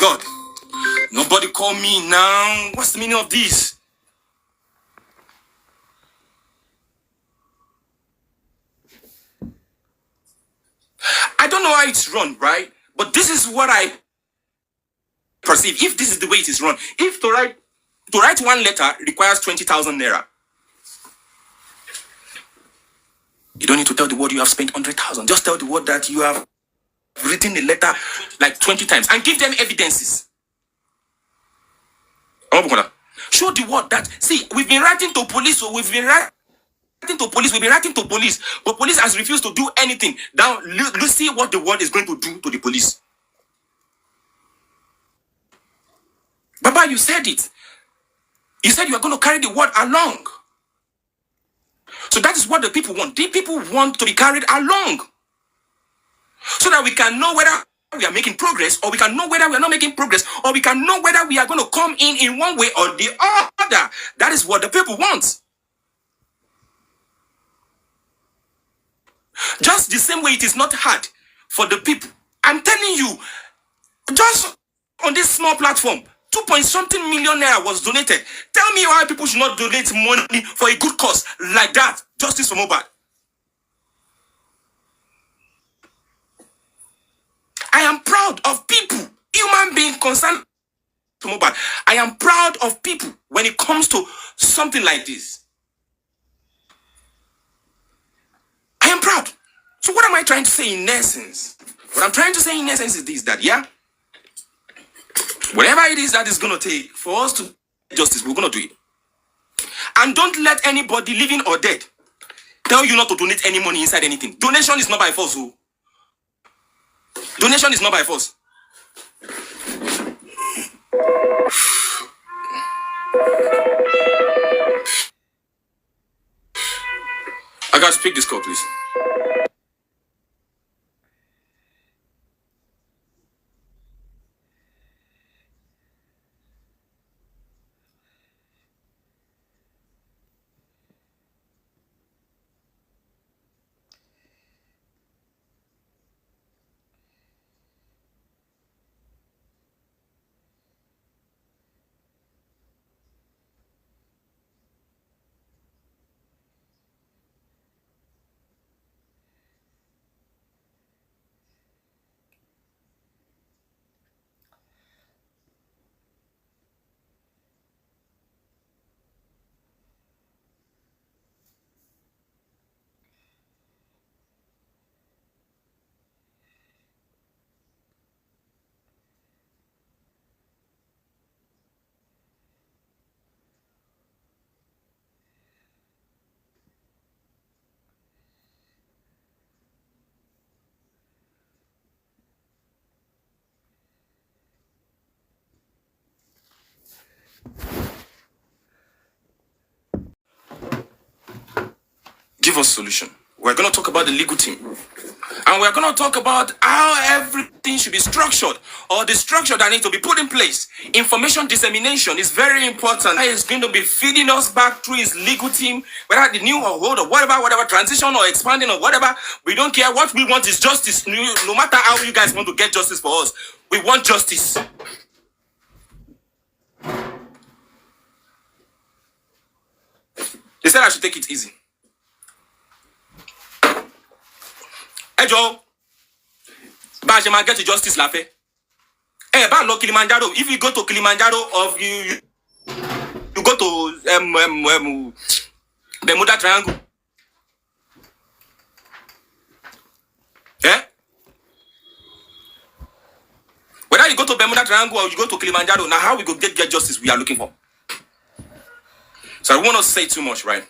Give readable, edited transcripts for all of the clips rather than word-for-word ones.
God. Nobody call me now. What's the meaning of this? I don't know how it's run, right? But this is what I perceive. If this is the way it is run, if to write one letter requires 20,000 naira, you don't need to tell the word you have spent 100,000. Just tell the word that you have written a letter like 20 times and give them evidences. Show the word that, see, we've been writing to police, so we've been writing to police, but police has refused to do anything. Now, let's see what the word is going to do to the police. Baba, you said it. You said you are going to carry the word along. So that is what the people want. The people want to be carried along. So that we can know whether we are making progress, or we can know whether we are not making progress, or we can know whether we are going to come in one way or the other. That is what the people want. Just the same way it is not hard for the people. I'm telling you, just on this small platform, 2-point-something million naira was donated. Tell me why people should not donate money for a good cause like that. Justice for Mohbad. I am proud of people, human being concerned to Mohbad. I am proud of people when it comes to something like this. I am proud. So what am I trying to say in essence? What I'm trying to say in essence is this, that, yeah, whatever it is that is going to take for us to get justice, we're going to do it. And don't let anybody, living or dead, tell you not to donate any money inside anything. Donation is not by force. Oh. Donation is not by force. I gotta speak this call, please. Give us a solution. We're going to talk about the legal team. And we're going to talk about how everything should be structured, or the structure that needs to be put in place. Information dissemination is very important. He's going to be feeding us back through his legal team, whether the new or old or whatever, transition or expanding or whatever. We don't care. What we want is justice. No matter how you guys want to get justice for us, we want justice. They said I should take it easy. Hey Joe, Bajema get to justice lafe. Hey, ba no Kilimanjaro. If you go to Kilimanjaro, of you go to Bermuda Triangle. Eh? Whether you go to Bermuda Triangle or you go to Kilimanjaro, now how we go get justice we are looking for? So I won't say too much, right?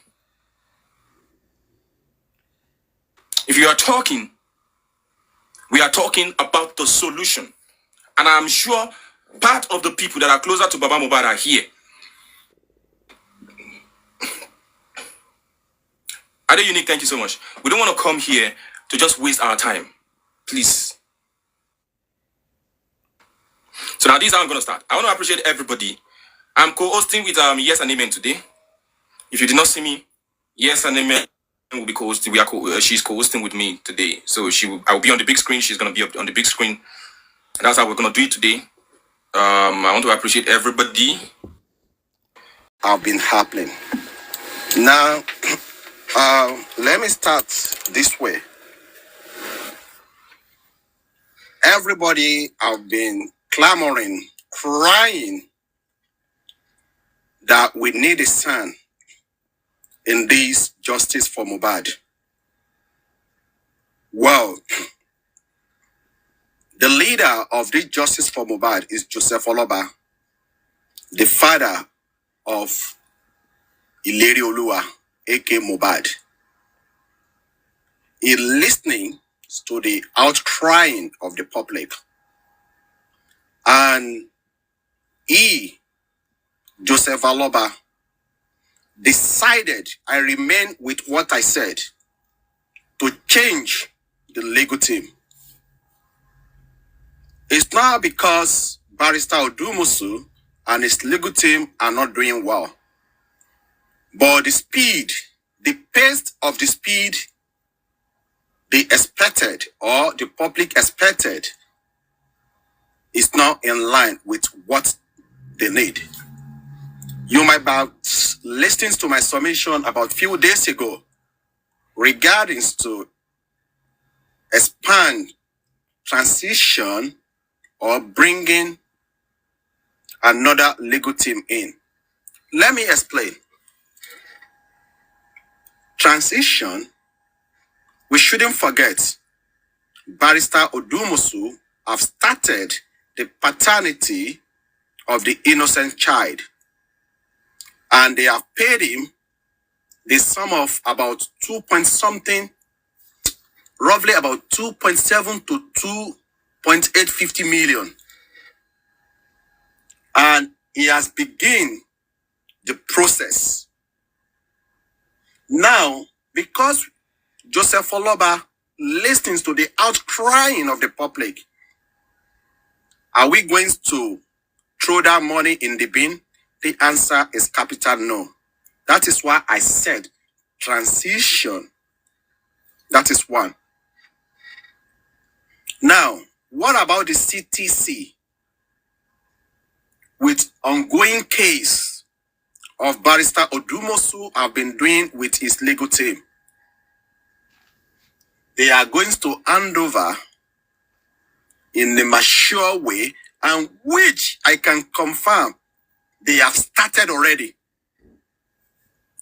If you are talking, we are talking about the solution. And I'm sure part of the people that are closer to Baba Mohbad are here. Ade Unique, thank you so much. We don't want to come here to just waste our time. Please. So now this is how I'm going to start. I want to appreciate everybody. I'm co-hosting with Yes and Amen today. If you did not see me, Yes and Amen will be co-hosting. She's co-hosting with me today. So I will be on the big screen. She's going to be up on the big screen. And that's how we're going to do it today. I want to appreciate everybody. Have been happening. Now, let me start this way. Everybody have been clamoring, crying that we need a son in this justice for Mohbad. Well, the leader of this justice for Mohbad is Joseph Oloba, the father of Ileri Oluwa, aka Mohbad. He listening to the outcrying of the public. And he, Joseph Oloba, decided, I remain with what I said, to change the legal team. It's not because Barrister Odumusu and his legal team are not doing well, but the speed, the pace of the speed they expected or the public expected is not in line with what they need. You might be listening to my submission about a few days ago regarding to expand, transition, or bringing another legal team in. Let me explain. Transition, we shouldn't forget, Barrister Odumusu have started the paternity of the innocent child, and they have paid him the sum of about 2 point something, roughly about 2.7 to 2.850 million. And he has begun the process. Now, because Joseph Oloba listens to the outcrying of the public, are we going to throw that money in the bin? The answer is capital no. That is why I said transition. That is one. Now, what about the CTC? With ongoing case of Barrister Odumusu have been doing with his legal team, they are going to hand over in a mature way, and which I can confirm they have started already.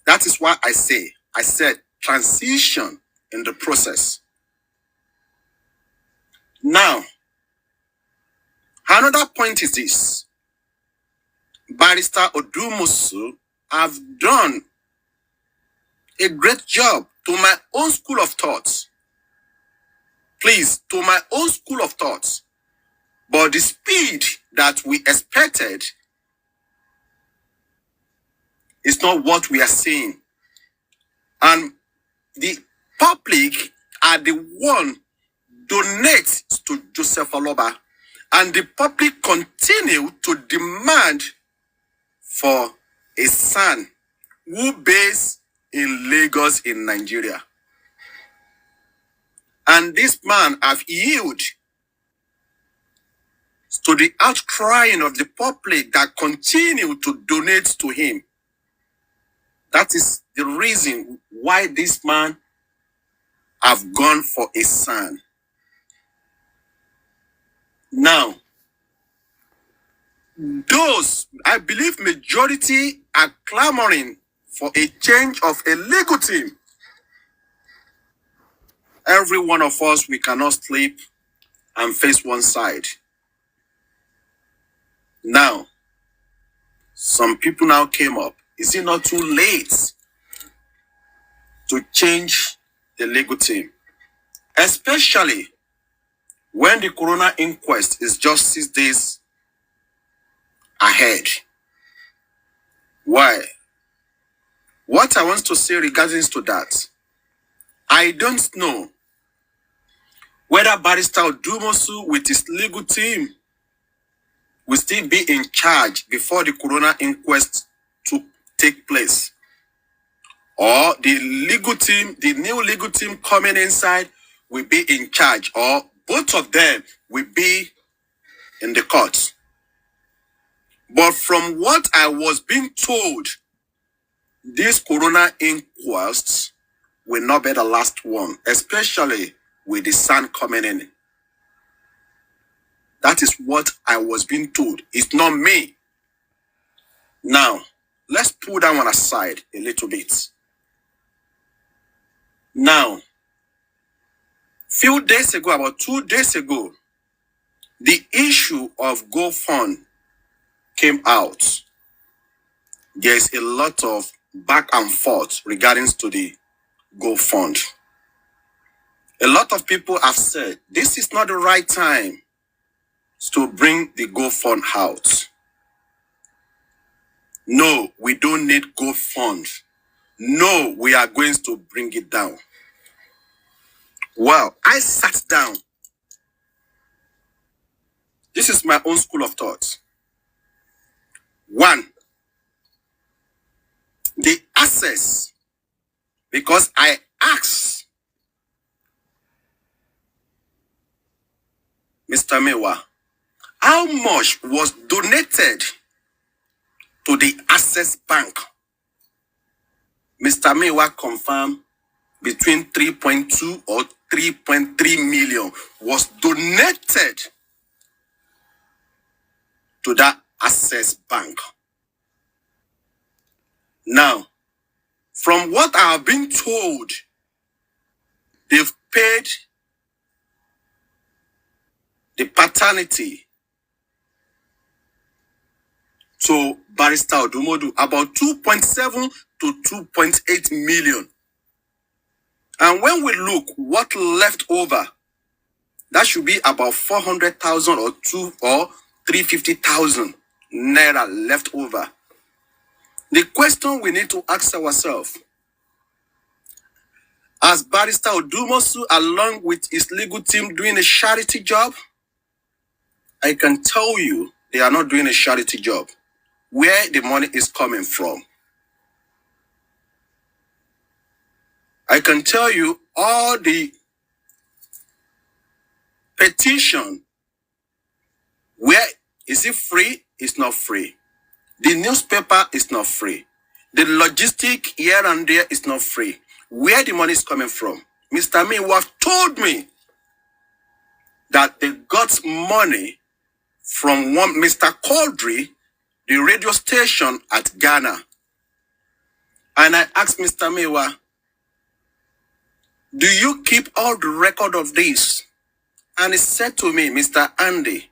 That is why I said transition in the process. Now, another point is this. Barrister Odumusu have done a great job to my own school of thoughts. Please, to my own school of thoughts. But the speed that we expected is not what we are seeing. And the public are the one donate to Joseph Oloba. And the public continue to demand for a son who based in Lagos in Nigeria. And this man have yielded to the outcrying of the public that continue to donate to him. That is the reason why this man have gone for a son. Now, those, I believe majority are clamoring for a change of a legal team. Every one of us, we cannot sleep and face one side. Now, some people now came up. Is it not too late to change the legal team? Especially when the coroner inquest is just 6 days ahead. Why? What I want to say regarding to that, I don't know whether Barrister Odumusu with his legal team will still be in charge before the coroner inquest to take place. Or the legal team, the new legal team coming inside will be in charge, or both of them will be in the courts. But from what I was being told, these corona inquests will not be the last one, especially with the sun coming in. That is what I was being told. It's not me. Now, let's put that one aside a little bit. Now, few days ago, about 2 days ago, the issue of GoFund came out. There's a lot of back and forth regarding to the GoFund. A lot of people have said this is not the right time to bring the GoFund out. No, we don't need GoFund. No, we are going to bring it down. Well, I sat down. This is my own school of thought. One, the access, because I asked Mr. Mewa, how much was donated to the Access Bank? Mr. Mewa confirmed between 3.2 or 3.3 million was donated to that Access Bank. Now, from what I have been told, they've paid the paternity to Barrister Odumodu about 2.7 to 2.8 million. And when we look what left over, that should be about 400,000 or 350,000 naira left over. The question we need to ask ourselves, as Barrister Odumosu along with his legal team doing a charity job, I can tell you they are not doing a charity job. Where the money is coming from, I can tell you all the petition, where is it free? It's not free. The newspaper is not free. The logistic here and there is not free. Where the money is coming from? Mr. Mewa told me that they got money from one Mr. Quadri, the radio station at Ghana. And I asked Mr. Mewa, do you keep all the record of this? And he said to me, Mr. Andy,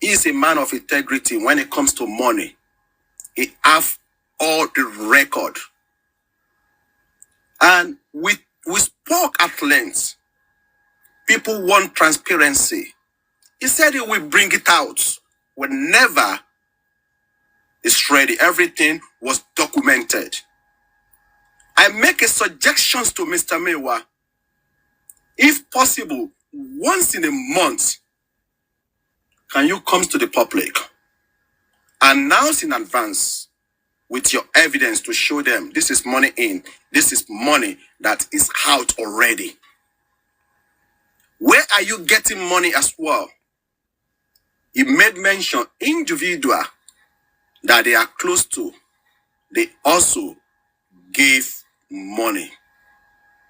he is a man of integrity when it comes to money. He have all the record. And we spoke at length. People want transparency. He said he will bring it out whenever it's ready. Everything was documented. I make a suggestions to Mr. Mewa. If possible, once in a month, can you come to the public, announce in advance with your evidence to show them this is money in, this is money that is out already. Where are you getting money as well? He made mention individual that they are close to, they also gave money,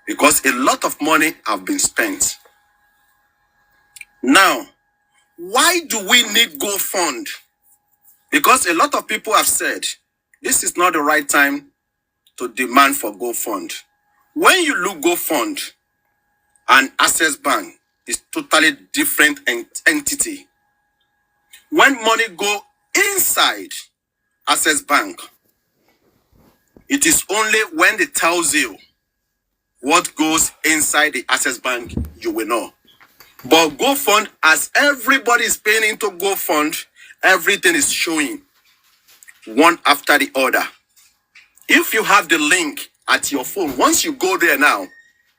because a lot of money have been spent. Now, why do we need GoFund? Because a lot of people have said this is not the right time to demand for GoFund. When you look GoFund and Access Bank is totally different entity. When money go inside Access Bank, it is only when they tells you what goes inside the Access Bank, you will know. But GoFund, as everybody is paying into GoFund, everything is showing one after the other. If you have the link at your phone, once you go there now,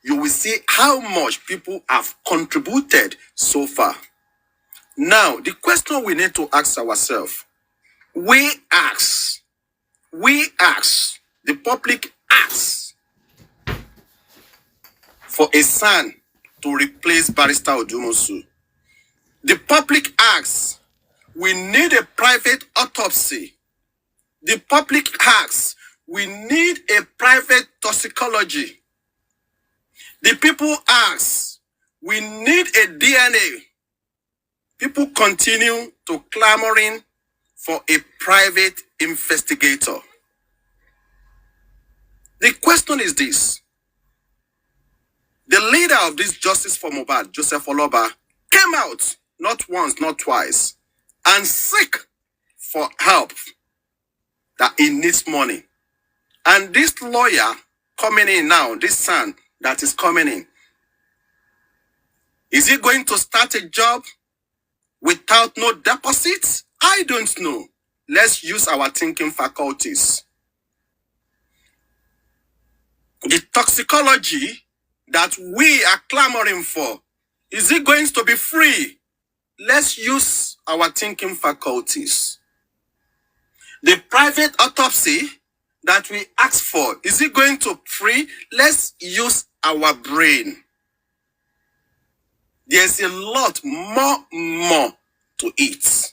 you will see how much people have contributed so far. Now, the question we need to ask ourselves, we ask, the public asks for a son to replace Barrister Odumosu. The public asks, we need a private autopsy. The public asks, we need a private toxicology. The people ask, we need a DNA. People continue to clamoring for a private investigator. The question is this. The leader of this Justice for Mohbad, Joseph Oloba, came out not once, not twice, and seek for help that he needs money. And this lawyer coming in now, this son that is coming in, is he going to start a job without no deposits? I don't know. Let's use our thinking faculties. The toxicology that we are clamoring for, is it going to be free? Let's use our thinking faculties. The private autopsy that we ask for, is it going to free? Let's use our brain. There's a lot more to it.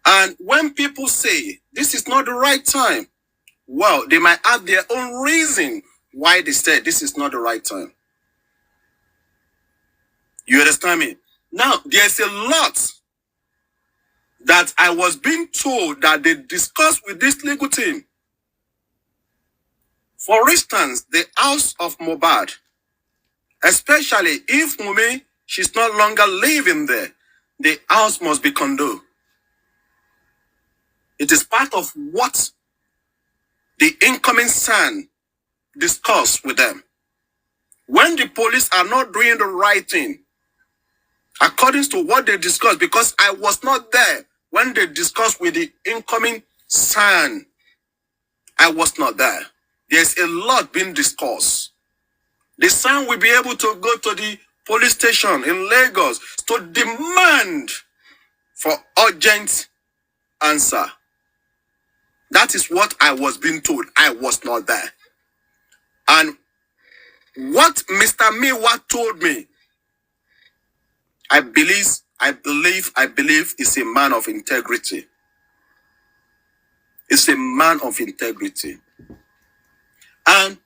And when people say this is not the right time, well, they might have their own reason why they said this is not the right time. You understand me? Now, there's a lot that I was being told that they discussed with this legal team. For instance, the house of Mohbad, especially if Wunmi, she's no longer living there, the house must be condoned. It is part of what the incoming son discussed with them. When the police are not doing the right thing, according to what they discussed, because I was not there when they discussed with the incoming son, I was not there. There's a lot being discussed. The son will be able to go to the police station in Lagos to demand for urgent answer. That is what I was being told. I was not there. And what Mr. Miwa told me, I believe is a man of integrity. It's a man of integrity. And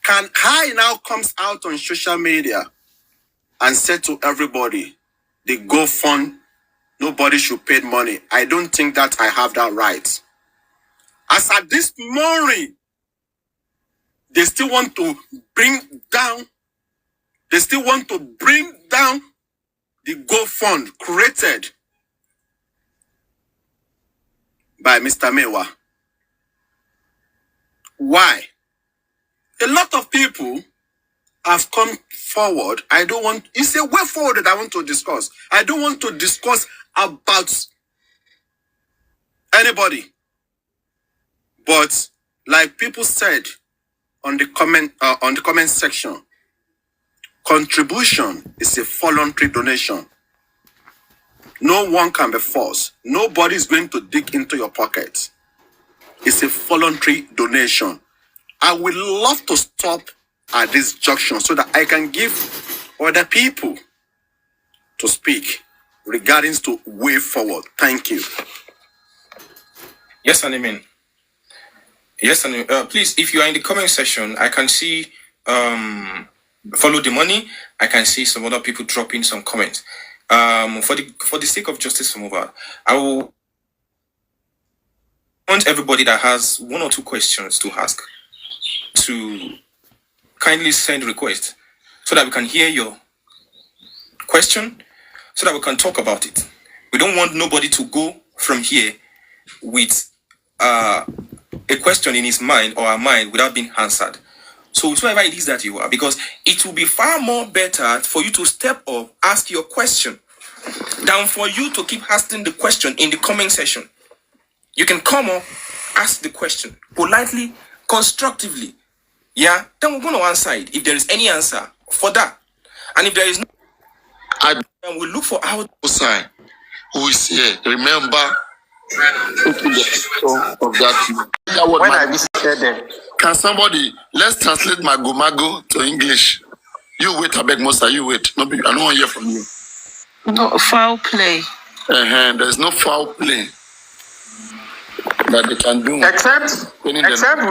can I now comes out on social media and say to everybody, the GoFund, nobody should pay money. I don't think that I have that right. As at this morning, they still want to bring down the GoFund created by Mr. Mewa. Why? A lot of people have come forward. It's a way forward that I want to discuss. I don't want to discuss about anybody. But like people said on the comment section, contribution is a voluntary donation. No one can be forced. Nobody is going to dig into your pocket. It's a voluntary donation. I would love to stop at this junction so that I can give other people to speak regarding to way forward. Thank you. Yes, Animin. Yes, and please, if you are in the comment section, I can see follow the money. I can see some other people dropping some comments. For the sake of justice for Mohbad, I will want everybody that has one or two questions to ask to kindly send request so that we can hear your question, so that we can talk about it. We don't want nobody to go from here with a question in his mind or her mind without being answered. So whoever it is that you are, because it will be far more better for you to step up, ask your question, than for you to keep asking the question in the comment section. You can come up, ask the question politely, constructively. Yeah, then we're going to answer it if there is any answer for that. And if there is no, then we'll look for our side who is here. Remember of that. When I visited them, can somebody let's translate mago to English? You wait, I beg Mosa, you wait. No, I don't want to hear from you. No, foul play. There's no foul play that they can do. Except we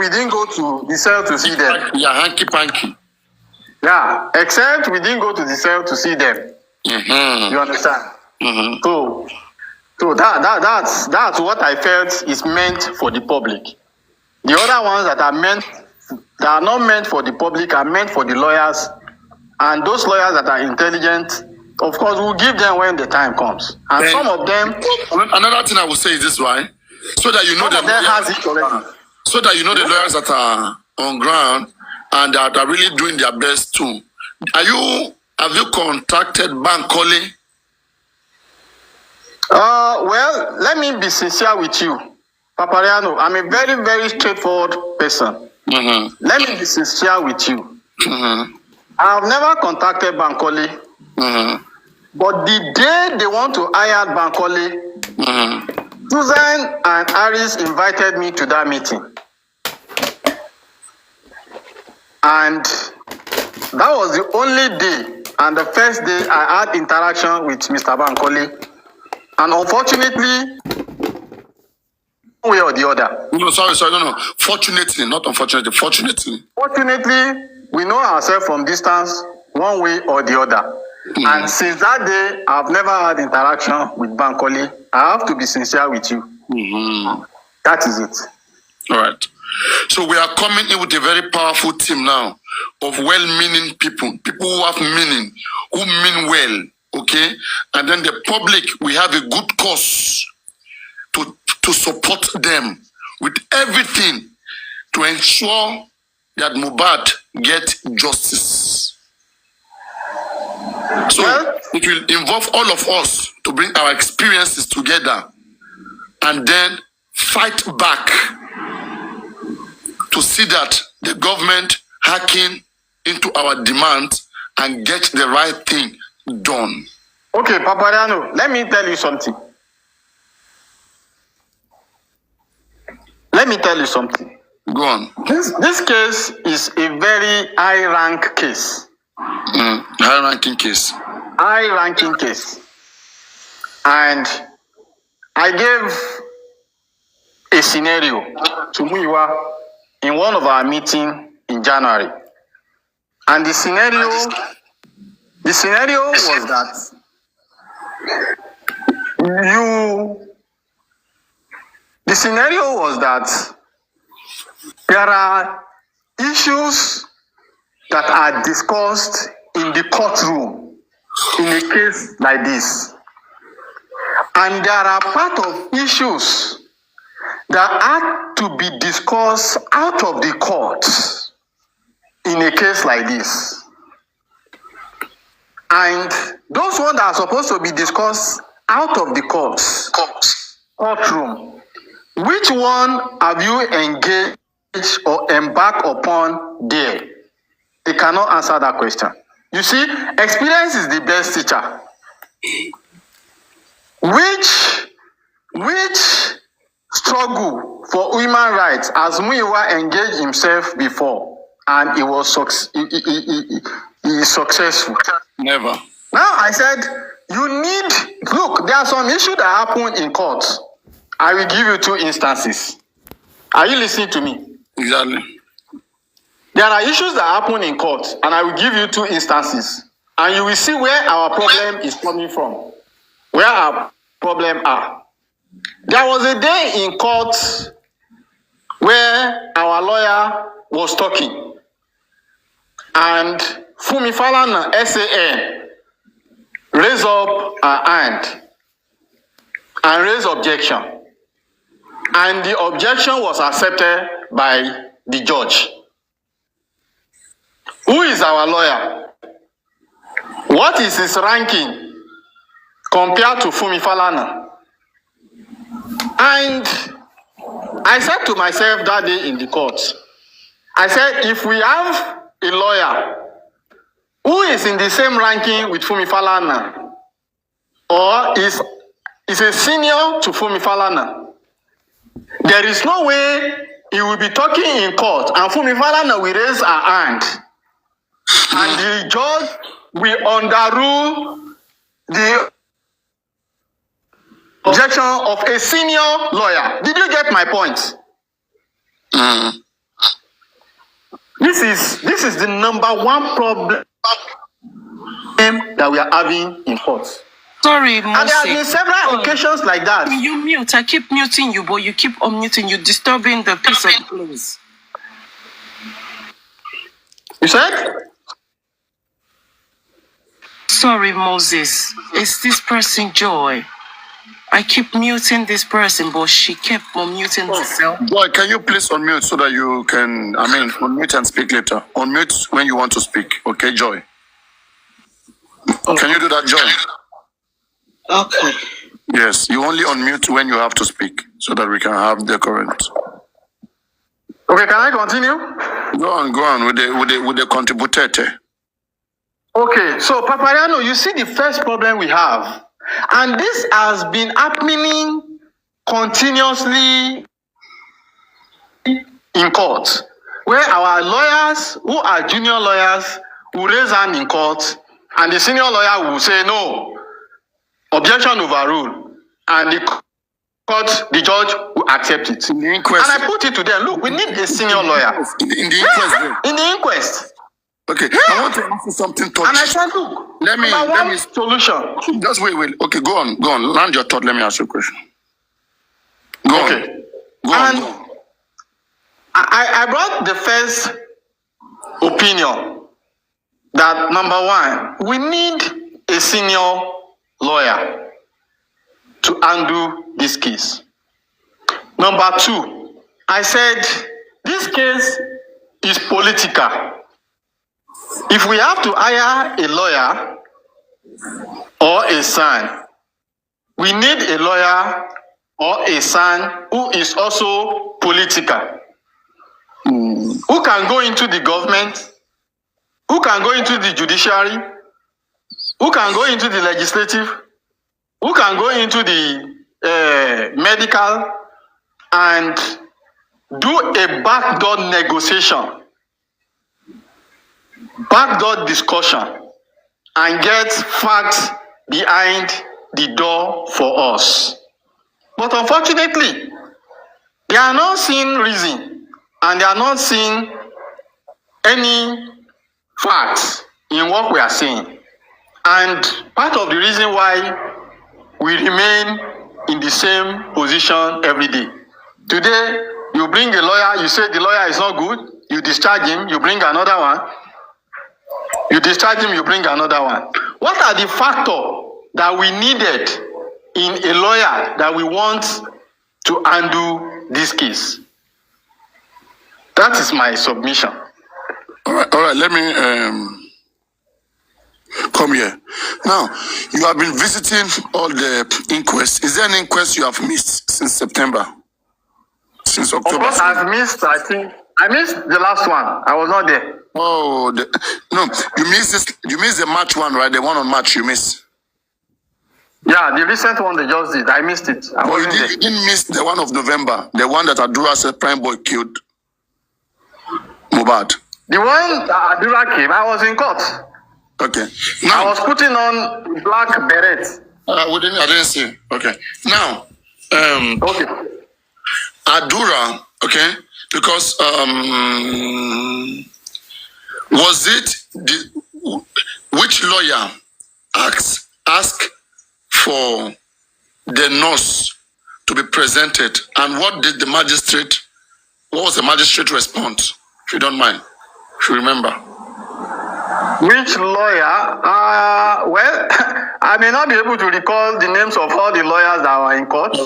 didn't go to the cell to see them. Yeah, hanky panky. Yeah, except we didn't go to the cell to see them. You understand? So that's what I felt is meant for the public. The other ones that are not meant for the public are meant for the lawyers, and those lawyers that are intelligent, of course, we'll give them when the time comes. And some of them. Another thing I will say is this, right? So that you know the lawyers that are on ground and that are really doing their best too. Have you contacted Bankole? Well, let me be sincere with you, Papariano. I'm a very, very straightforward person. Let me be sincere with you. I have never contacted Bankole, but the day they want to hire Bankole, Susan and Aris invited me to that meeting. And that was the only day and the first day I had interaction with Mr. Bankole. And unfortunately, one way or the other. No, sorry, no. Fortunately, not unfortunately, fortunately. Fortunately, we know ourselves from distance, one way or the other. And since that day, I've never had interaction with Bankole. I have to be sincere with you. That is it. All right. So we are coming in with a very powerful team now of well-meaning people who have meaning, who mean well, okay? And then the public, we have a good cause to support them with everything to ensure that Mohbad get justice. So it will involve all of us to bring our experiences together and then fight back to see that the government hacking into our demands and get the right thing done. Okay, Papariano, let me tell you something. Go on. This case is a very high-rank case. High-ranking case. High-ranking case. And I gave a scenario to Muiwa in one of our meetings in January. And the scenario was that there are issues that are discussed in the courtroom in a case like this. And there are part of issues that are to be discussed out of the court in a case like this. And those ones that are supposed to be discussed out of the courtroom, which one have you engaged or embarked upon there? They cannot answer that question. You see, experience is the best teacher. Which struggle for human rights has Muiwa engaged himself before and he was successful? Never. Now I said, look, there are some issues that happen in court. I will give you 2 instances. Are you listening to me? Exactly. There are issues that happen in court, and I will give you 2 instances. And you will see where our problem is coming from. Where our problem are. There was a day in court where our lawyer was talking. And Fumi Falana, SAN, raised up her hand and raised objection. And the objection was accepted by the judge. Who is our lawyer? What is his ranking compared to Fumi Falana? And I said to myself that day in the court, I said, if we have a lawyer who is in the same ranking with Fumi Falana, or is a senior to Fumi Falana, there is no way he will be talking in court and Fumi Falana will raise her hand and the judge will underrule objection of a senior lawyer. Did you get my point? This is the number one problem that we are having in court. Sorry, Mose. And there have been several occasions like that. You mute. I keep muting you, but you keep unmuting. You're disturbing the peace of the place. You said? Sorry, Moses. It's this person, Joy. I keep muting this person, but she kept unmuting herself. Boy, can you please unmute so that you can, unmute and speak later. Unmute when you want to speak. Okay, Joy? Can you do that, Joy? Okay. Yes, you only unmute when you have to speak so that we can have the current. Okay, can I continue? Go on with the contributor. Okay, so Papariano, you see the first problem we have, and this has been happening continuously in court, where our lawyers, who are junior lawyers, will raise hand in court, and the senior lawyer will say no, objection overruled, and the judge will accept it. In the inquest. And I put it to them, look, we need a senior lawyer. In the inquest. In the inquest. Okay, Yeah. I want to ask you something touchy. And I said, look, Let me solution. Just wait. Okay, go on. Land your thought. Let me ask you a question. Go on. I brought the first opinion that number one, we need a senior lawyer to handle this case. Number two, I said this case is political. If we have to hire a lawyer or a son, we need a lawyer or a son who is also political, who can go into the government, who can go into the judiciary, who can go into the legislative, who can go into the medical and do a backdoor negotiation, backdoor discussion, and get facts behind the door for us. But unfortunately, they are not seeing reason and they are not seeing any facts in what we are saying. And part of the reason why we remain in the same position every day. Today, you bring a lawyer, you say the lawyer is not good, you discharge him, you bring another one. You discharge him, you bring another one. What are the factors that we needed in a lawyer that we want to undo this case? That is my submission. All right. Let me come here. Now, you have been visiting all the inquests. Is there an inquest you have missed since September? Since October? Of course, I've missed, I missed the last one. I was not there. Oh, no, you missed this. You missed the March one, right? The one on March you missed. Yeah, the recent one they just did. I missed it. You didn't miss the one of November, the one that Adura said Prime Boy killed Mohbad. The one that Adura came, I was in court. Okay. Now, I was putting on black beret. I didn't see. Okay. Now, Okay. Adura, okay, because was it which lawyer asked for the nurse to be presented, and what was the magistrate response, if you don't mind, if you remember? Which lawyer? Well, I may not be able to recall the names of all the lawyers that were in court.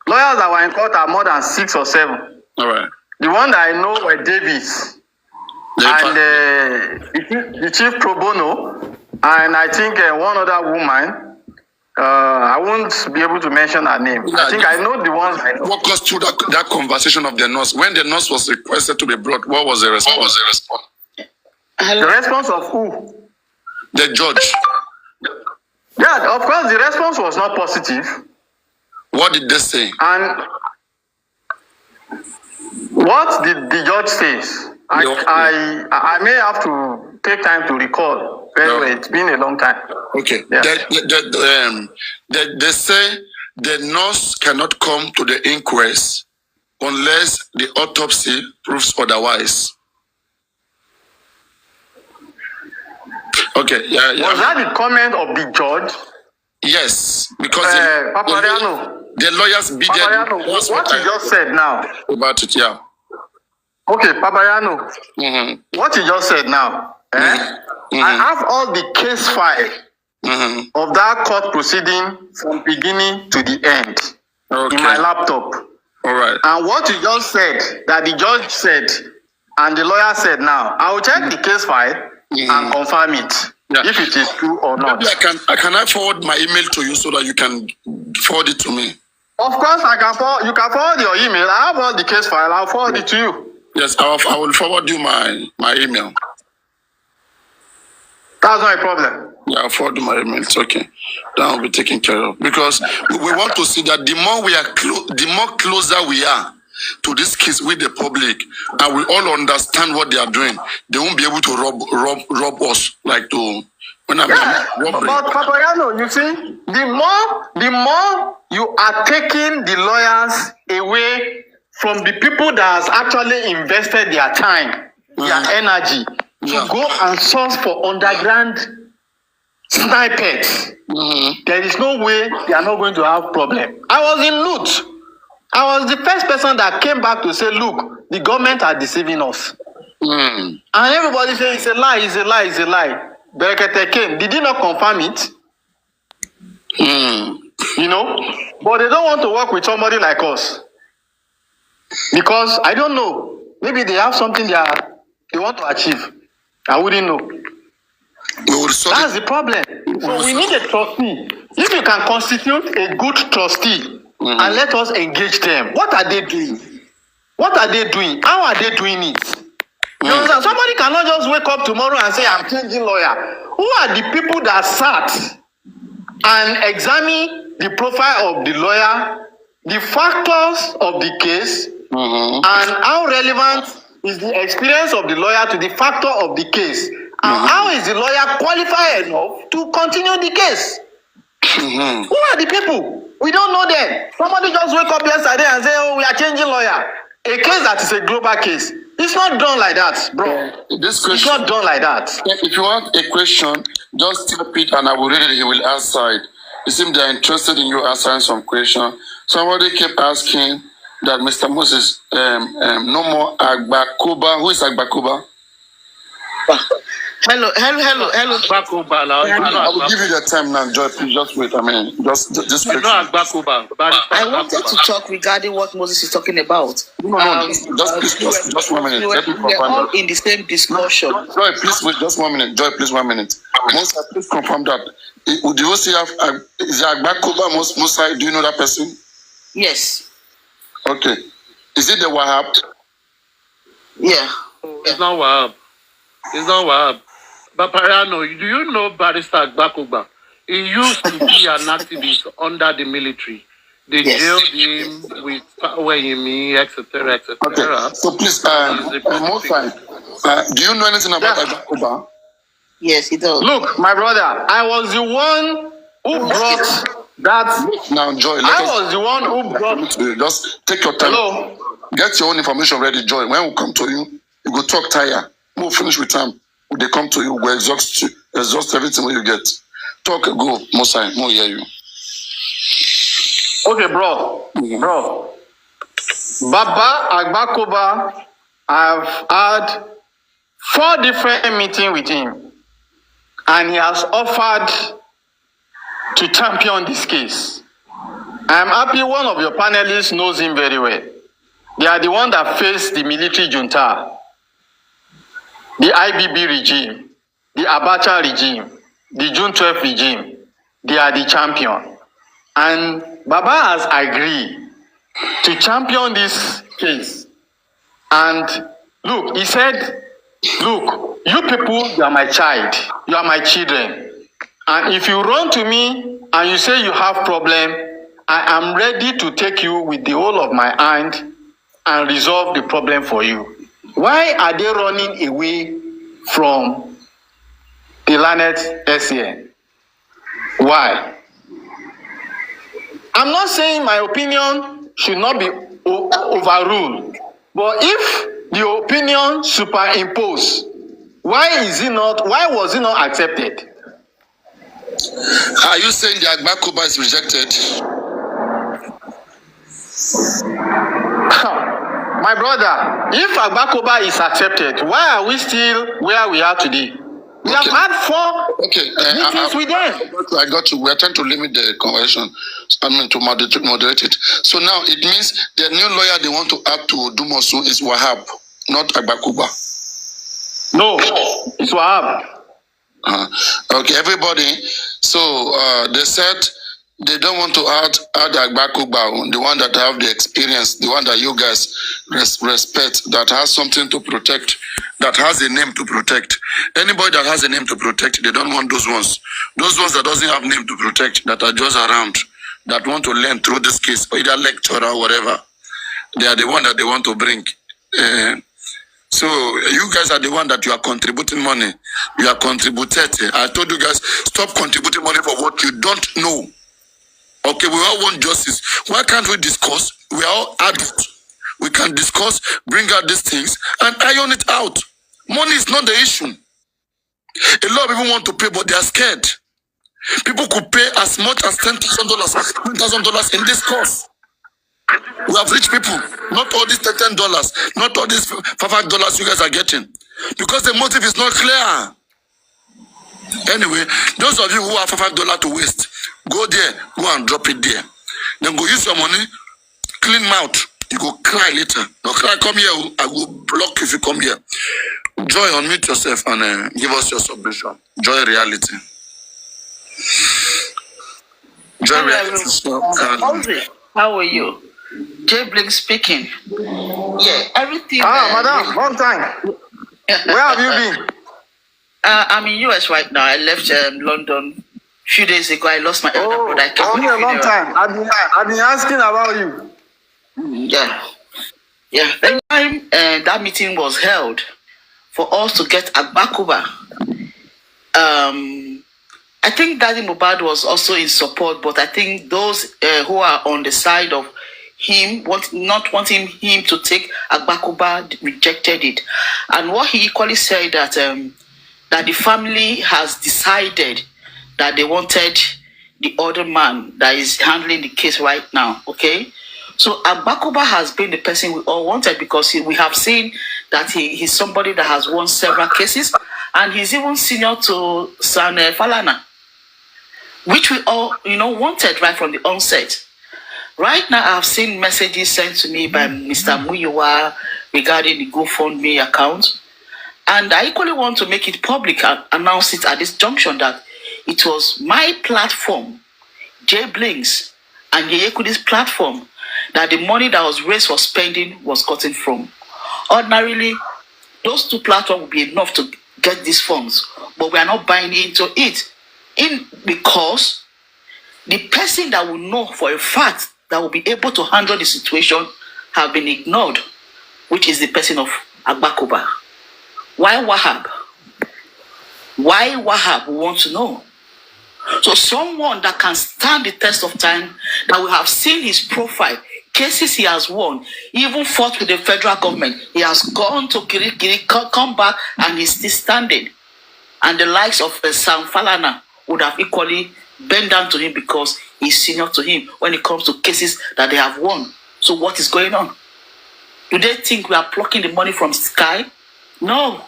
Lawyers that were in court are more than 6 or 7. All right. The one that I know were Davis and the chief pro bono, and I think one other woman. I won't be able to mention her name. Yeah, I think I know the ones I know. Walk us through that conversation of the nurse. When the nurse was requested to be brought, what was the response? The response of who? The judge. Yeah, of course, the response was not positive. What did they say? And what did the judge say? I may have to take time to recall. Very well. It's been a long time. Okay. Yeah. They say the nurse cannot come to the inquest unless the autopsy proves otherwise. Okay, yeah. Was that the comment of the judge? Yes, because Papariano. the lawyers bidded. Papariano, what you just said now. About it, yeah. Okay, Papariano. What you just said now. I have all the case file of that court proceeding from beginning to the end in my laptop. All right. And what you just said, that the judge said, and the lawyer said now, I will check the case file and confirm it, if it is true or not. Maybe can I forward my email to you so that you can forward it to me? Of course, I can forward. You can forward your email. I have all the case file. I'll forward it to you. Yes, I will forward you my email. That's not a problem. Yeah, I'll forward you my email. It's okay. That will be taken care of. Because we want to see that the more we are the more closer we are to this case with the public, and we all understand what they are doing, they won't be able to rob us like to. But Papayano, you see, the more you are taking the lawyers away from the people that has actually invested their time, their energy to go and source for underground snipers. There is no way they are not going to have problem. I was in Lut. I was the first person that came back to say, look, the government are deceiving us. And everybody said, it's a lie, it's a lie, it's a lie. Berekete came. Did he not confirm it? You know? But they don't want to work with somebody like us. Because, I don't know, maybe they have something they want to achieve. I wouldn't know. That's the problem. So we need a trustee. If you can constitute a good trustee and let us engage them, what are they doing? What are they doing? How are they doing it? You understand? Somebody cannot just wake up tomorrow and say, I'm changing lawyer. Who are the people that sat and examine the profile of the lawyer, the factors of the case, and how relevant is the experience of the lawyer to the factor of the case? And how is the lawyer qualified enough to continue the case? Who are the people? We don't know them. Somebody just wake up yesterday and say, oh, we are changing lawyer. A case that is a global case. It's not done like that, bro. This question, it's not done like that. If you want a question, just type it and I will read it. He will answer it. It seems they are interested in you answering some question. Somebody kept asking that Mr. Moses, no more Agbakoba. Who is Agbakoba? Hello. I will give you the time now, Joy. Please just wait. I mean, just wait. I wanted to talk regarding what Moses is talking about. No, just 1 minute. Let me confirm. We're all in the same discussion. Joy, please wait. Just 1 minute. Joy, please 1 minute. Musa, please confirm that. Do you see is Agbakoba Musa? Do you know that person? Yes. Okay. Is it the Wahab? Yeah. It's not Wahab. It's not Wahab. But Pariano, do you know Barrister Agbakoba? He used to be an activist under the military. They jailed him with Wunmi, etc., etc. Okay. So please, more time. Do you know anything about Agbakoba? Yes, he does. Look, my brother, I was the one who brought that. Now, Joy, I was the one who brought. Just take your time. Hello. Get your own information ready, Joy. When we come to you, you go talk tire. We'll finish with time. When they come to you, we'll exhaust everything you get. Talk, go, Mosai, more hear you. Okay, bro. Bro. Baba Agbakoba, I've had 4 different meetings with him. And he has offered to champion this case. I'm happy one of your panelists knows him very well. They are the one that faced the military junta, the IBB regime, the Abacha regime, the June 12 regime. They are the champion. And Baba has agreed to champion this case. And look, he said, look, you people, you are my child. You are my children. And if you run to me and you say you have problem, I am ready to take you with the whole of my hand and resolve the problem for you. Why are they running away from the Lanet SCN? Why? I'm not saying my opinion should not be overruled, but if the opinion superimposed, why was it not accepted? Are you saying the Agbakoba is rejected? My brother, if Agbakoba is accepted, why are we still where we are today? We have had 4 meetings with them. I got you. We are trying to limit the conversation. To moderate it. So now it means the new lawyer they want to add to Dumosu is Wahab, not Agbakoba. No, it's Wahab. Okay, everybody. So they said they don't want to add Agbakoba, the one that have the experience, the one that you guys respect, that has something to protect, that has a name to protect. Anybody that has a name to protect, they don't want those ones. Those ones that doesn't have name to protect, that are just around, that want to learn through this case, or either lecture or whatever. They are the one that they want to bring. So you guys are the one that you are contributing money. You are contributed. I told you guys, stop contributing money for what you don't know. Okay, we all want justice. Why can't we discuss? We are all adults. We can discuss, bring out these things, and iron it out. Money is not the issue. A lot of people want to pay, but they are scared. People could pay as much as $10,000, $20,000 in this course. We have rich people, not all these $10, not all these $5 you guys are getting, because the motive is not clear. Anyway, those of you who have $5 to waste, go there, go and drop it there. Then go use your money, clean mouth. You go cry later. No cry, come here. I will block if you come here. Joy, unmute yourself and give us your submission. Joy reality. Joy reality. How are you? Jay Blink speaking. Yeah, everything. Madam, long time. Where have you been? I'm in US right now. I left London a few days ago. I lost my elder brother. It's been a long time. I've been asking about you. Yeah. The time that meeting was held for us to get Agbakoba, I think Daddy Mohbad was also in support, but I think those who are on the side of him, not wanting him to take Agbakoba, rejected it. And what he equally said that the family has decided that they wanted the other man that is handling the case right now, okay? So Agbakoba has been the person we all wanted, because we have seen that he's somebody that has won several cases, and he's even senior to San Falana, which we all, wanted right from the onset. Right now, I've seen messages sent to me by Mr. Muyiwa regarding the GoFundMe account. And I equally want to make it public and announce it at this junction that it was my platform, Jay Blinks, and Yeyekudi's platform, that the money that was raised for spending was gotten from. Ordinarily, those two platforms would be enough to get these funds, but we are not buying into it. Because the person that will know for a fact that will be able to handle the situation have been ignored, which is the person of Agbakoba. Why Wahab? Why Wahab? We want to know. So someone that can stand the test of time, that we have seen his profile, cases he has won, even fought with the federal government. He has gone to Kirikiri, come back, and he's still standing. And the likes of San Falana would have equally bent down to him because he's senior to him when it comes to cases that they have won. So what is going on? Do they think we are plucking the money from the sky? No.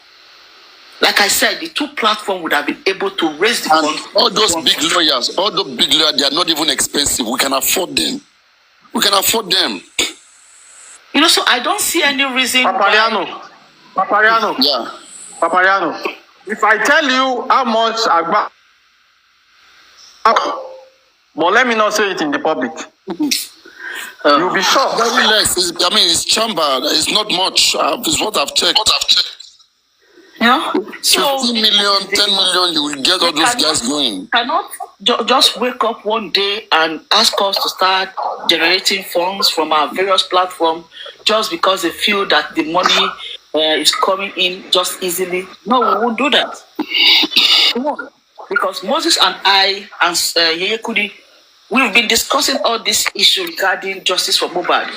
Like I said, the two platforms would have been able to raise the funds. All those big lawyers, they are not even expensive. We can afford them. So I don't see any reason. Papariano. Yeah. Papariano. If I tell you how much but let me not say it in the public. You'll be shocked. Very less. It's chamber. It's not much. It's what I've checked. Yeah. 15 million, 10 million, you will get all those guys going. Cannot just wake up one day and ask us to start generating funds from our various platforms just because they feel that the money is coming in just easily. No, we won't do that. No. Because Moses and I and Yeyekudi, we've been discussing all this issue regarding justice for Mohbad.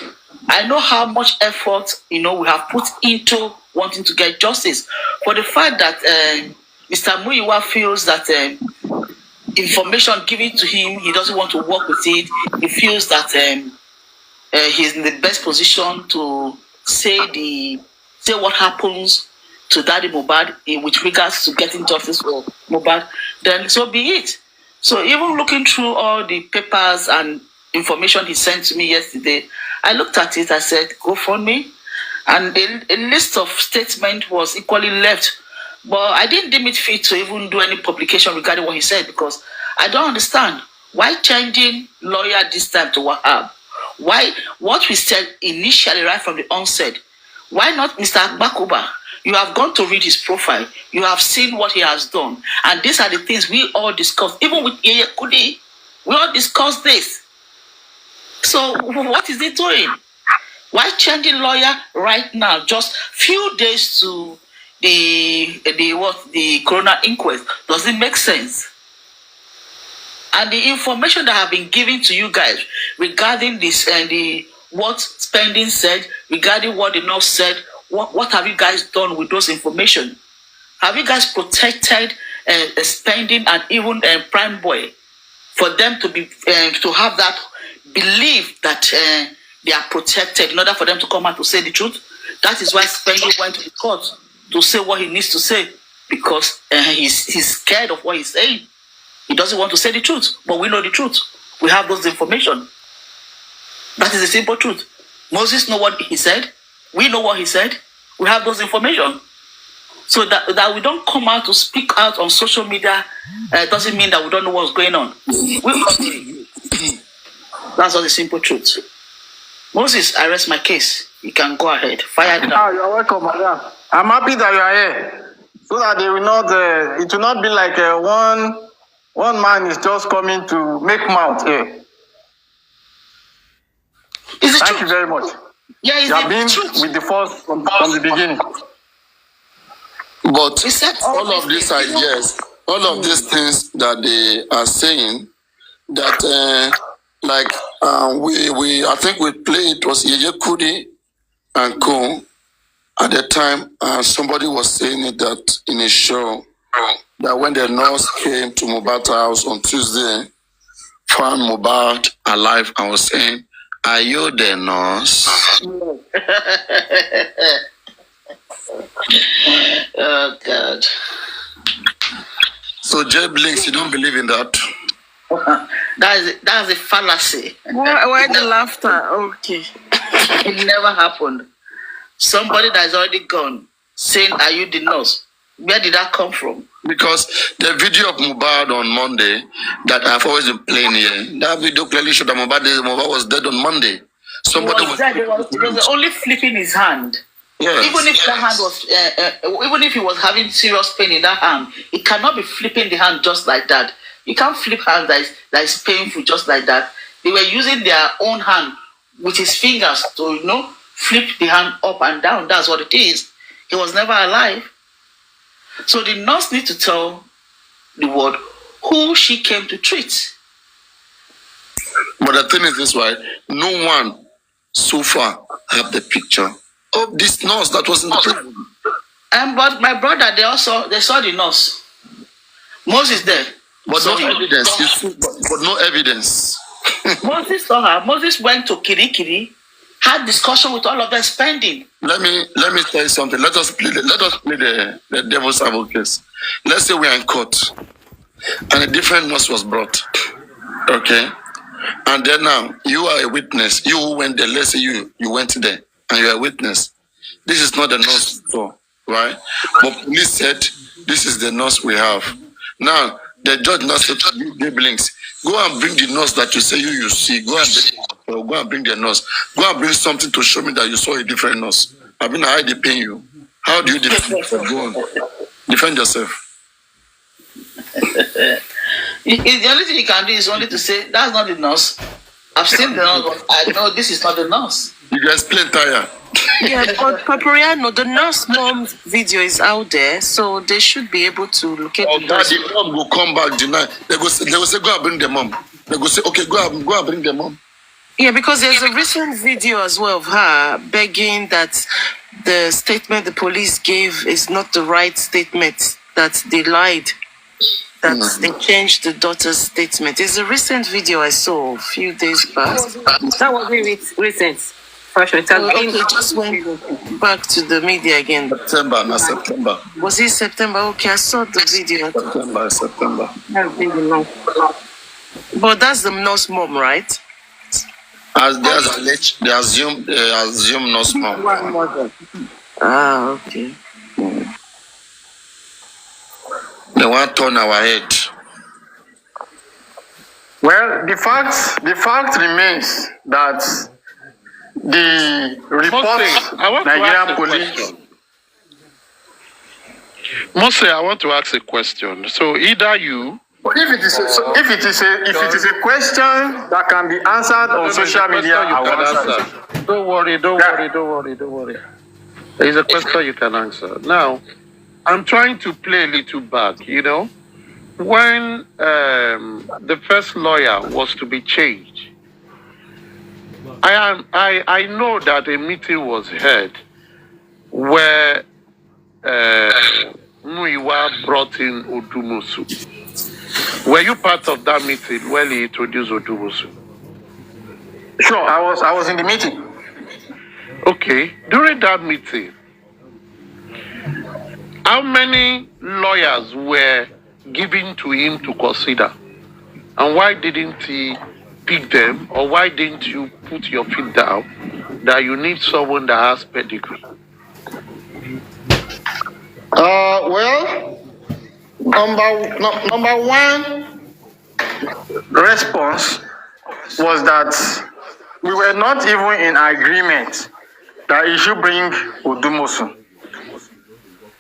I know how much effort, we have put into wanting to get justice. For the fact that Mr. Muyiwa feels that information given to him, he doesn't want to work with it. He feels that he's in the best position to say what happens to Daddy Mohbad with regards to getting justice for Mohbad, then so be it. So even looking through all the papers and information he sent to me yesterday, I looked at it, I said, go for me. And a list of statements was equally left. But I didn't deem it fit to even do any publication regarding what he said, because I don't understand. Why changing lawyer this time to Wahab? Why what we said initially right from the onset? Why not Mr. Bakuba? You have gone to read his profile. You have seen what he has done. And these are the things we all discussed. Even with Yeye Kudi, we all discussed this. So what is he doing? Why changing lawyer right now? Just few days to the corona inquest. Does it make sense? And the information that have been given to you guys regarding this and what spending said, regarding what the nurse said, what have you guys done with those information? Have you guys protected spending and even Prime Boy for them to be to have that belief that they are protected in order for them to come out to say the truth? That is why spending went to the court to say what he needs to say, because he's scared of what he's saying. He doesn't want to say the truth, but we know the truth. We have those information. That is the simple truth. Moses know what he said. We know what he said. We have those information. So that we don't come out to speak out on social media doesn't mean that we don't know what's going on. That's all the simple truth. Moses, I rest my case. You can go ahead. Fire it up. You're welcome, madam. I'm happy that you are here, so that they will not. It will not be like one man is just coming to make mouth here. Thank you very much. Yeah, you have been with the force from the beginning. But all of these ideas, all of these things that they are saying, that I think we played, it was Yeye Kudi and Co. At the time, somebody was saying it that in a show, that when the nurse came to Mohbad's house on Tuesday, found Mohbad alive, and was saying, "Are you the nurse?" Oh God. So Jay Blinks, you don't believe in that? That's a fallacy. Why the laughter? Okay. It never happened. Somebody that is already gone saying, "Are you the nurse?" Where did that come from? Because the video of Mohbad on Monday that I've always been playing here, that video clearly showed that Mohbad was dead on Monday. Somebody was only flipping his hand. Yes. Even if the hand was, even if he was having serious pain in that hand, he cannot be flipping the hand just like that. You can't flip hand that is painful just like that. They were using their own hand with his fingers to, flip the hand up and down. That's what it is. He was never alive. So the nurse needs to tell the world who she came to treat. But the thing is this, right? No one so far have the picture of this nurse that was in the prison. But my brother, they saw the nurse. Moses there. But no evidence. But no evidence. Moses saw her. Moses went to Kirikiri, had discussion with all of them spending. Let me tell you something. Let us play the devil's advocate. Let's say we are in court and a different nurse was brought. Okay? And then now you are a witness. You who went there, let's say you went there and you are a witness. This is not the nurse, right? But police said this is the nurse we have. Now the judge now said to you, Blinks, go and bring the nurse that you say you see. Go and bring the nurse. Go and bring something to show me that you saw a different nurse. I mean, how they pay you? How do you defend yourself? Go on. Defend yourself. The only thing you can do is only to say, that's not the nurse. I've seen the nurse, but I know this is not the nurse. You guys explain, Taya. Yeah, but Papariano, the nurse mom's video is out there, so they should be able to locate the nurse. The mom will come back, deny. They will say, go and bring the mom. They go say, okay, go and bring them on. Yeah, because there's a recent video as well of her begging that the statement the police gave is not the right statement, that they lied, that they changed the daughter's statement. It's a recent video I saw a few days back. That was really recent. Fashion. It has been. Okay, just went back to the media again. September. Was it September? Okay, I saw the video. September. That's been long. But that's the nurse mom, right? As they assume no small. Ah, okay. They want to turn our head. Well, the fact remains that the reports Nigerian police. Mose, I want to ask a question. So either you. If it is a question that can be answered on social media, I will answer it. Don't worry. There is a question you can answer. Now, I'm trying to play a little back, When the first lawyer was to be changed, I know that a meeting was held where Muiwa brought in Odumosu. Were you part of that meeting when he introduced Odumosu? Sure, I was in the meeting. Okay. During that meeting, how many lawyers were given to him to consider? And why didn't he pick them? Or why didn't you put your feet down that you need someone that has pedigree? Well, number one response was that we were not even in agreement that he should bring Odumosu.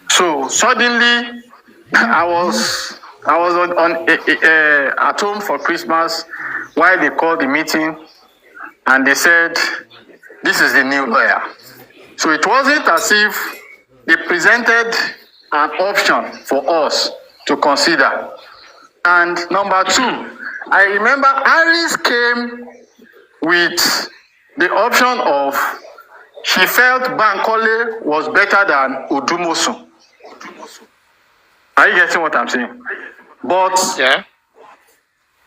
So suddenly, I was at home for Christmas while they called the meeting, and they said, "This is the new lawyer." So it wasn't as if they presented an option for us to consider. And number two, I remember Harris came with the option of she felt Bankole was better than Odumosu. Are you getting what I'm saying? But yeah,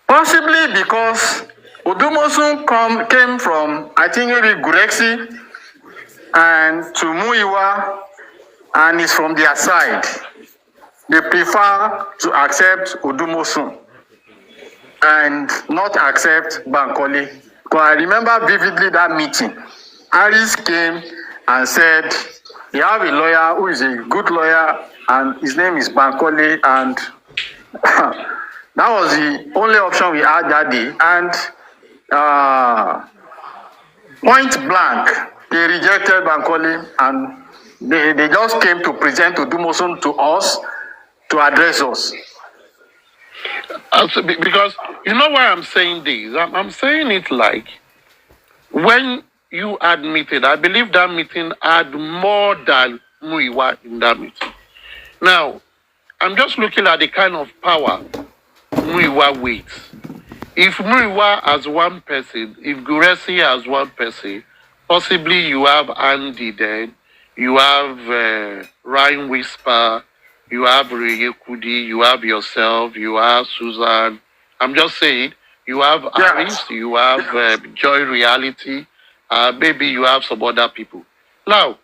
possibly because Odumosu came from, I think maybe Gurexi and to Muiwa, and is from their side. They prefer to accept Odumosu and not accept Bankole. Because I remember vividly that meeting. Harris came and said, "You have a lawyer who is a good lawyer, and his name is Bankole," and that was the only option we had that day. And point blank, they rejected Bankole, and they just came to present Odumosu to us to address us. Because you know why I'm saying this? I'm saying it like when you admitted, I believe that meeting had more than Muiwa in that meeting. Now, I'm just looking at the kind of power Muiwa waits. If Muiwa has one person, if Guresi has one person, possibly you have Andy then, you have Ryan Whisper, you have Reyekudi, you have yourself, you have Susan. I'm just saying, you have Aris, you have Joy Reality, maybe you have some other people. Now,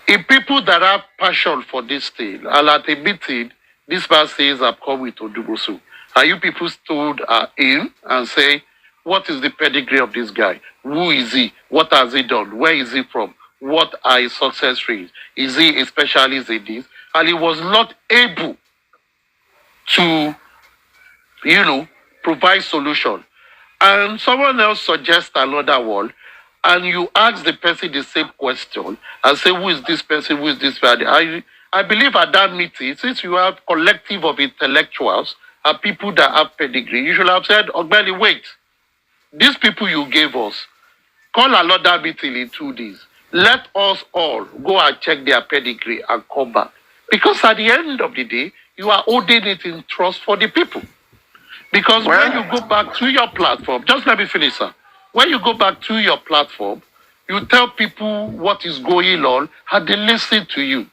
if people that have passion for this thing, and at a meeting, this man says, "I've come with Odumosu." And you people stood in and say, "What is the pedigree of this guy? Who is he? What has he done? Where is he from? What are his success rates? Is he a specialist in this?" And he was not able to, provide solution. And someone else suggests another one, and you ask the person the same question and say, "Who is this person? Who is this person?" I believe at that meeting, since you have collective of intellectuals and people that have pedigree, you should have said, "Ogbeni, wait. These people you gave us, call another meeting in 2 days. Let us all go and check their pedigree and come back." Because at the end of the day, you are holding it in trust for the people. Because when you go back to your platform, just let me finish, sir. When you go back to your platform, you tell people what is going on and they listen to you.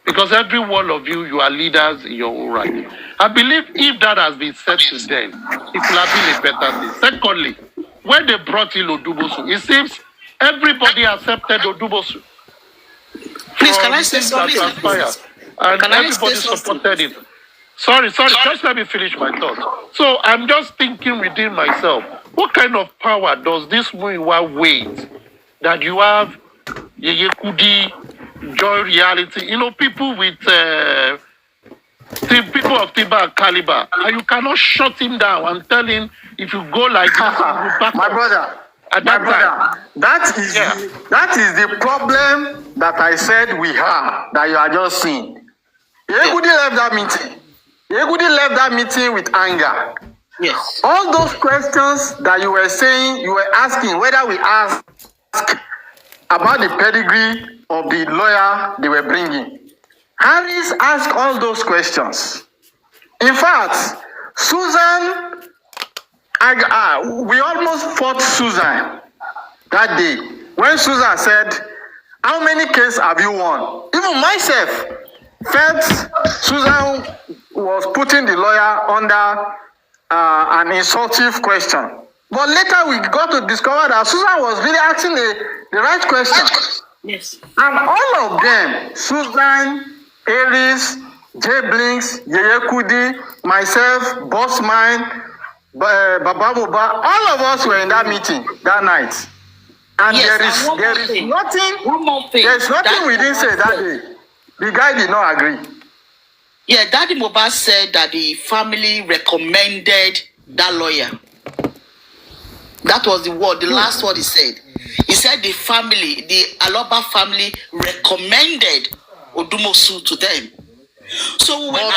Because every one of you, you are leaders in your own right. I believe if that has been said to them, it will have been a better thing. Secondly, when they brought in Odubosu, it seems everybody accepted Odubosu. Please, can I say something? And everybody supported it. Sorry, just let me finish my thought. So I'm just thinking within myself, what kind of power does this Muiwa wait that you have Yeye Kudi, Joy Reality, people with people of Tiba and Caliber, and you cannot shut him down and tell him if you go like this, my brother. That is the problem that I said we have, that you are just seeing. Yegudi left that meeting. Yegudi left that meeting with anger. Yes. All those questions that you were saying, you were asking, whether we ask about the pedigree of the lawyer they were bringing. Harris asked all those questions. In fact, Susan, we almost fought Susan that day. When Susan said, how many cases have you won? Even myself felt Susan was putting the lawyer under an insultive question. But later we got to discover that Susan was really asking the right question. Yes. And all of them, Susan, Aries, J Blinks, Yeye Kudi, myself, Bossman, Baba Boba, all of us were in that meeting that night. And yes, there is nothing. One more thing. There's nothing we didn't say that day. The guy did not agree. Yeah, Daddy Mohbad said that the family recommended that lawyer. That was the word, the last word he said. He said the family, the Aloba family recommended Odumosu to them. So when